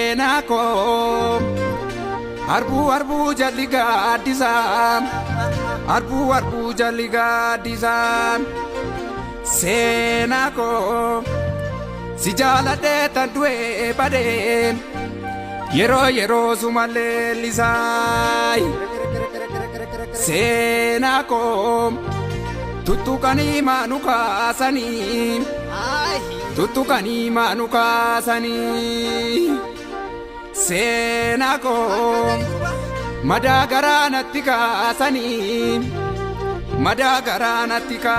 Senako arbu jalliga disam arbu jalliga disam Senako si jalade tandwe bade yero sumale lisai Senako tutukani manuka sani tutukani manuka sani Senako madagara natika sani madagara natika